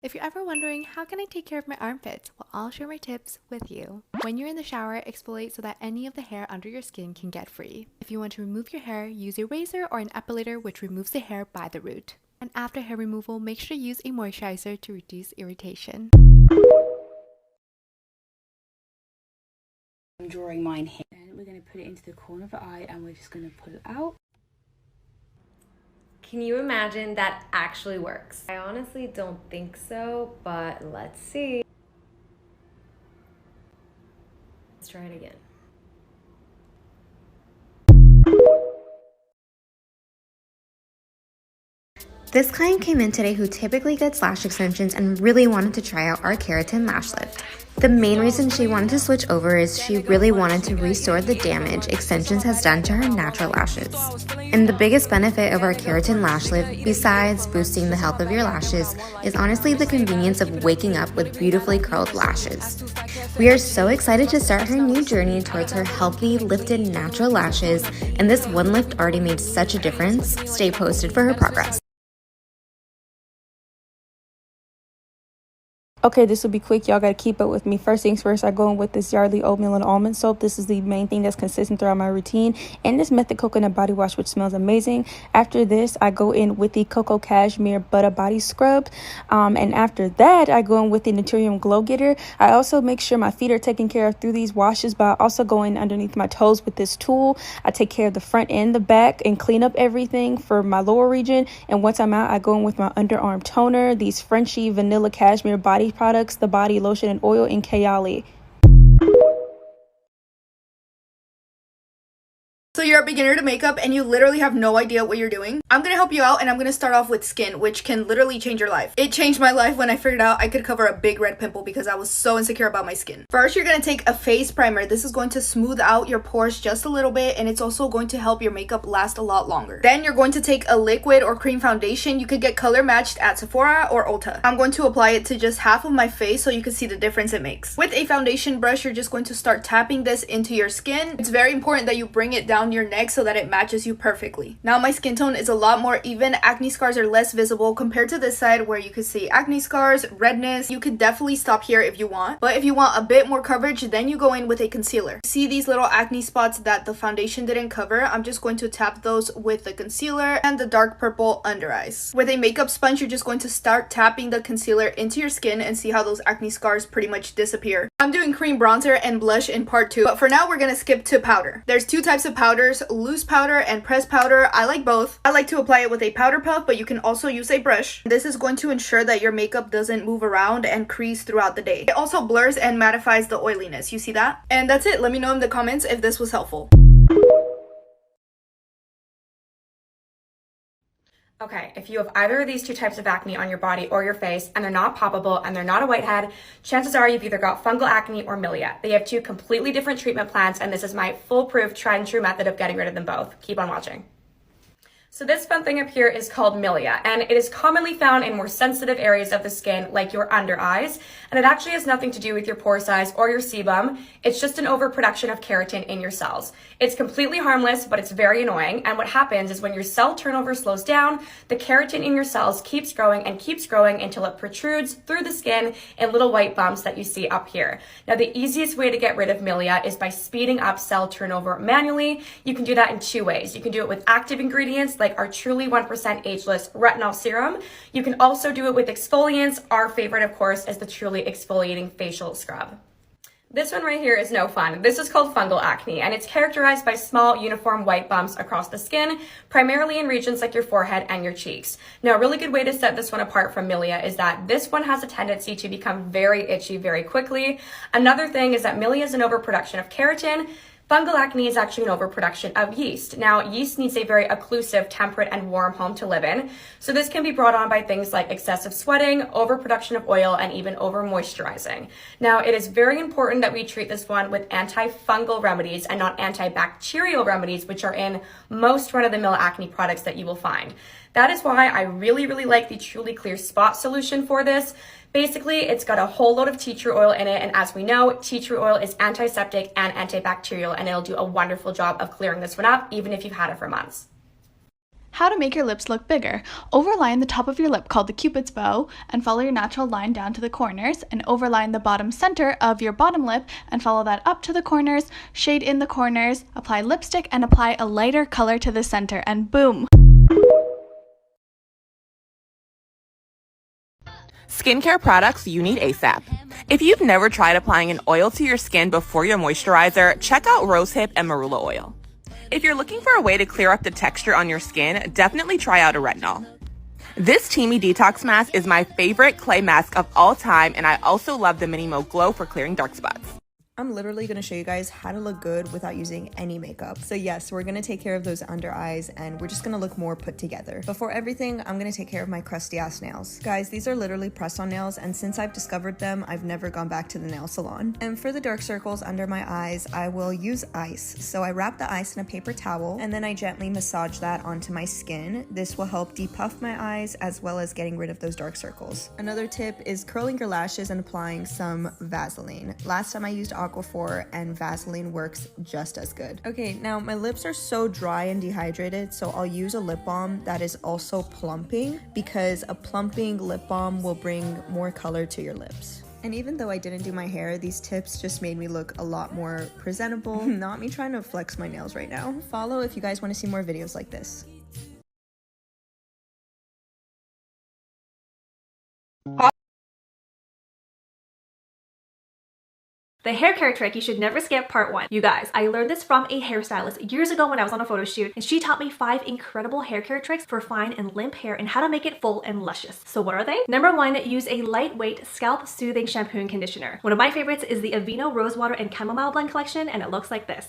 If you're ever wondering, how can I take care of my armpits? Well, I'll share my tips with you. When you're in the shower, exfoliate so that any of the hair under your skin can get free. If you want to remove your hair, use a razor or an epilator which removes the hair by the root. And after hair removal, make sure to use a moisturizer to reduce irritation. I'm drawing mine here. And we're going to put it into the corner of the eye and we're just going to pull it out. Can you imagine that actually works? I honestly don't think so, but let's see. Let's try it again. This client came in today who typically gets lash extensions and really wanted to try out our keratin lash lift. The main reason she wanted to switch over is she really wanted to restore the damage extensions has done to her natural lashes. And the biggest benefit of our keratin lash lift, besides boosting the health of your lashes, is honestly the convenience of waking up with beautifully curled lashes. We are so excited to start her new journey towards her healthy, lifted natural lashes, and this one lift already made such a difference. Stay posted for her progress. Okay, this will be quick. Y'all got to keep up with me. First things first, I go in with this Yardley Oatmeal and Almond Soap. This is the main thing that's consistent throughout my routine. And this Method Coconut Body Wash, which smells amazing. After this, I go in with the Cocoa Cashmere Butter Body Scrub. And after that, I go in with the Naturium Glow Getter. I also make sure my feet are taken care of through these washes, but I also go in underneath my toes with this tool. I take care of the front and the back and clean up everything for my lower region. And once I'm out, I go in with my underarm toner, these Frenchy Vanilla Cashmere Body products, the body lotion and oil in Kayali. So you're a beginner to makeup and you literally have no idea what you're doing? I'm gonna help you out, and I'm gonna start off with skin, which can literally change your life. It changed my life when I figured out I could cover a big red pimple because I was so insecure about my skin. First, you're gonna take a face primer. This is going to smooth out your pores just a little bit, and it's also going to help your makeup last a lot longer. Then you're going to take a liquid or cream foundation. You could get color matched at Sephora or Ulta. I'm going to apply it to just half of my face so you can see the difference it makes. With a foundation brush, you're just going to start tapping this into your skin. It's very important that you bring it down your neck so that it matches you perfectly. Now my skin tone is a lot more even. Acne scars are less visible compared to this side where you could see acne scars, redness. You could definitely stop here if you want, but if you want a bit more coverage, then you go in with a concealer. See these little acne spots that the foundation didn't cover? I'm just going to tap those with the concealer and the dark purple under eyes. With a makeup sponge, you're just going to start tapping the concealer into your skin and see how those acne scars pretty much disappear. I'm doing cream bronzer and blush in part 2, but for now we're gonna skip to powder. There's two types of powders, loose powder and pressed powder. I like both. I like to apply it with a powder puff, but you can also use a brush. This is going to ensure that your makeup doesn't move around and crease throughout the day. It also blurs and mattifies the oiliness. You see that? And that's it. Let me know in the comments if this was helpful. Okay, if you have either of these two types of acne on your body or your face and they're not poppable and they're not a whitehead, chances are you've either got fungal acne or milia. They have two completely different treatment plans, and this is my foolproof, tried and true method of getting rid of them both. Keep on watching. So this fun thing up here is called milia, and it is commonly found in more sensitive areas of the skin like your under eyes, and it actually has nothing to do with your pore size or your sebum. It's just an overproduction of keratin in your cells. It's completely harmless, but it's very annoying, and what happens is when your cell turnover slows down, the keratin in your cells keeps growing until it protrudes through the skin in little white bumps that you see up here. Now the easiest way to get rid of milia is by speeding up cell turnover manually. You can do that in two ways. You can do it with active ingredients like our truly 1% ageless retinol serum. You can also do it with exfoliants. Our favorite, of course, is the truly exfoliating facial scrub. This one right here is no fun. This is called fungal acne, and it's characterized by small uniform white bumps across the skin, primarily in regions like your forehead and your cheeks. Now, a really good way to set this one apart from milia is that this one has a tendency to become very itchy very quickly. Another thing is that milia is an overproduction of keratin. Fungal acne is actually an overproduction of yeast. Now, yeast needs a very occlusive, temperate, and warm home to live in. So this can be brought on by things like excessive sweating, overproduction of oil, and even over-moisturizing. Now, it is very important that we treat this one with antifungal remedies and not antibacterial remedies, which are in most run-of-the-mill acne products that you will find. That is why I really like the Truly Clear Spot solution for this. Basically, it's got a whole load of tea tree oil in it, and as we know, tea tree oil is antiseptic and antibacterial, and it'll do a wonderful job of clearing this one up, even if you've had it for months. How to make your lips look bigger. Overline the top of your lip called the Cupid's bow and follow your natural line down to the corners, and overline the bottom center of your bottom lip and follow that up to the corners, shade in the corners, apply lipstick and apply a lighter color to the center, and boom! Skincare products you need ASAP. If you've never tried applying an oil to your skin before your moisturizer, check out rosehip and marula oil. If you're looking for a way to clear up the texture on your skin, definitely try out a retinol. This Teamy Detox Mask is my favorite clay mask of all time, and I also love the Mini Mo Glow for clearing dark spots. I'm literally going to show you guys how to look good without using any makeup. So yes, we're going to take care of those under eyes and we're just going to look more put together. Before everything, I'm going to take care of my crusty ass nails. Guys, these are literally press-on nails, and since I've discovered them, I've never gone back to the nail salon. And for the dark circles under my eyes, I will use ice. So I wrap the ice in a paper towel and then I gently massage that onto my skin. This will help depuff my eyes as well as getting rid of those dark circles. Another tip is curling your lashes and applying some Vaseline. Last time I used Aquaphor and Vaseline works just as good. Okay, now my lips are so dry and dehydrated, so I'll use a lip balm that is also plumping, because a plumping lip balm will bring more color to your lips. And even though I didn't do my hair, these tips just made me look a lot more presentable. Not me trying to flex my nails right now. Follow if you guys want to see more videos like this. The hair care trick you should never skip, part 1. You guys, I learned this from a hairstylist years ago when I was on a photo shoot, and she taught me 5 incredible hair care tricks for fine and limp hair and how to make it full and luscious. So what are they? Number 1, use a lightweight scalp soothing shampoo and conditioner. One of my favorites is the Aveeno Rosewater and Chamomile Blend collection, and it looks like this.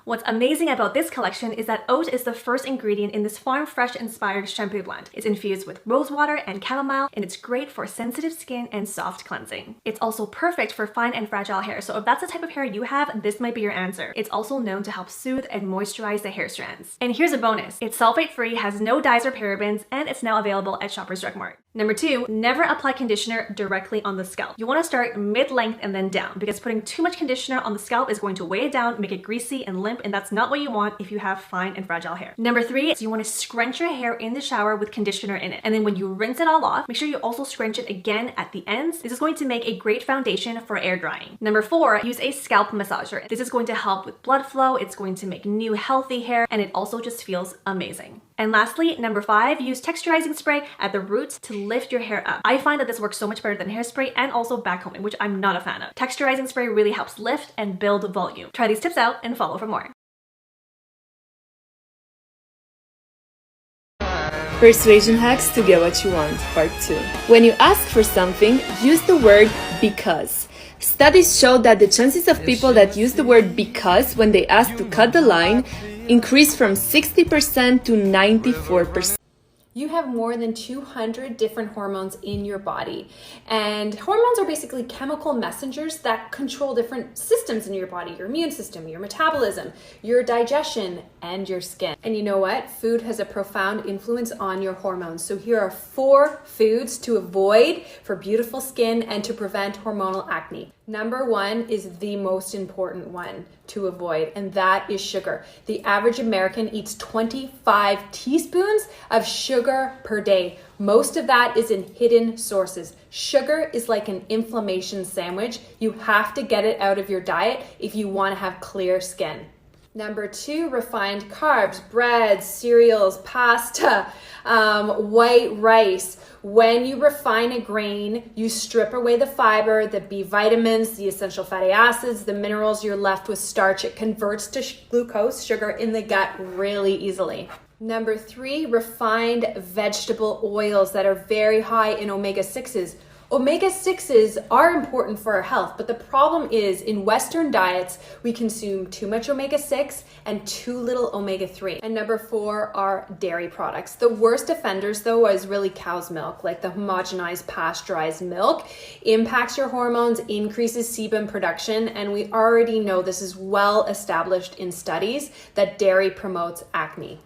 What's amazing about this collection is that oat is the first ingredient in this farm fresh inspired shampoo blend. It's infused with rose water and chamomile, and it's great for sensitive skin and soft cleansing. It's also perfect for fine and fragile hair, so if that's the type of hair you have, this might be your answer. It's also known to help soothe and moisturize the hair strands. And here's a bonus. It's sulfate free, has no dyes or parabens, and it's now available at Shoppers Drug Mart. Number 2, never apply conditioner directly on the scalp. You want to start mid-length and then down, because putting too much conditioner on the scalp is going to weigh it down, make it greasy and limp, and that's not what you want if you have fine and fragile hair. Number 3 is you want to scrunch your hair in the shower with conditioner in it. And then when you rinse it all off, make sure you also scrunch it again at the ends. This is going to make a great foundation for air drying. Number 4, use a scalp massager. This is going to help with blood flow. It's going to make new healthy hair, and it also just feels amazing. And lastly, number 5, use texturizing spray at the roots to lift your hair up. I find that this works so much better than hairspray and also backcombing, which I'm not a fan of. Texturizing spray really helps lift and build volume. Try these tips out and follow for more. Persuasion hacks to get what you want, part 2. When you ask for something, use the word because. Studies show that the chances of people that use the word because when they ask to cut the line increase from 60% to 94%. You have more than 200 different hormones in your body, and hormones are basically chemical messengers that control different systems in your body: your immune system, your metabolism, your digestion, and your skin. And you know what? Food has a profound influence on your hormones. So here are 4 foods to avoid for beautiful skin and to prevent hormonal acne. Number 1 is the most important one to avoid, and that is sugar. The average American eats 25 teaspoons of sugar per day. Most of that is in hidden sources. Sugar is like an inflammation sandwich. You have to get it out of your diet if you want to have clear skin. Number 2, refined carbs, breads, cereals, pasta, white rice. When you refine a grain, you strip away the fiber, the B vitamins, the essential fatty acids, the minerals, you're left with starch. It converts to glucose, sugar in the gut really easily. Number 3, refined vegetable oils that are very high in omega-6s. Omega-6s are important for our health, but the problem is in Western diets, we consume too much omega-6 and too little omega-3. And number 4 are dairy products. The worst offenders, though, is really cow's milk, like the homogenized pasteurized milk. Impacts your hormones, increases sebum production, and we already know this is well established in studies that dairy promotes acne.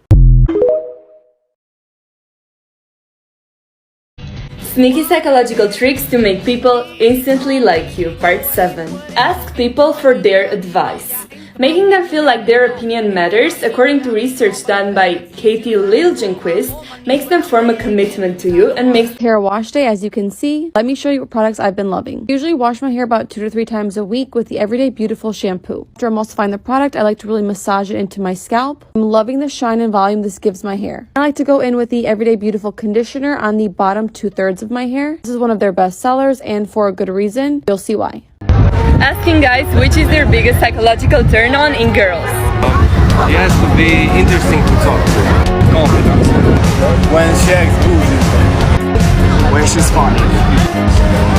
Sneaky psychological tricks to make people instantly like you, part 7. Ask people for their advice. Making them feel like their opinion matters, according to research done by Katie Liljenquist, makes them form a commitment to you and makes hair wash day. As you can see, let me show you what products I've been loving. I usually wash my hair about 2 to 3 times a week with the Everyday Beautiful shampoo. After emulsifying the product, I like to really massage it into my scalp. I'm loving the shine and volume this gives my hair. I like to go in with the Everyday Beautiful conditioner on the bottom 2/3 of my hair. This is one of their best sellers, and for a good reason. You'll see why. Asking guys which is their biggest psychological turn on in girls. It has to be interesting to talk to. Confidence. When she acts bougie. When she's funny.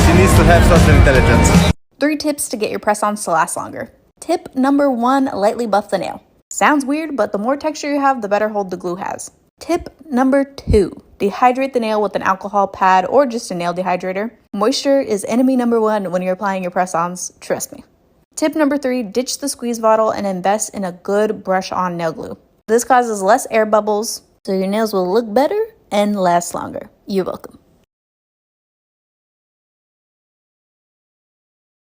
She needs to have social intelligence. 3 tips to get your press-ons to last longer. Tip number 1, lightly buff the nail. Sounds weird, but the more texture you have, the better hold the glue has. Tip number 2, dehydrate the nail with an alcohol pad or just a nail dehydrator. Moisture is enemy number 1 when you're applying your press-ons, trust me. Tip number 3, ditch the squeeze bottle and invest in a good brush-on nail glue. This causes less air bubbles, so your nails will look better and last longer. You're welcome.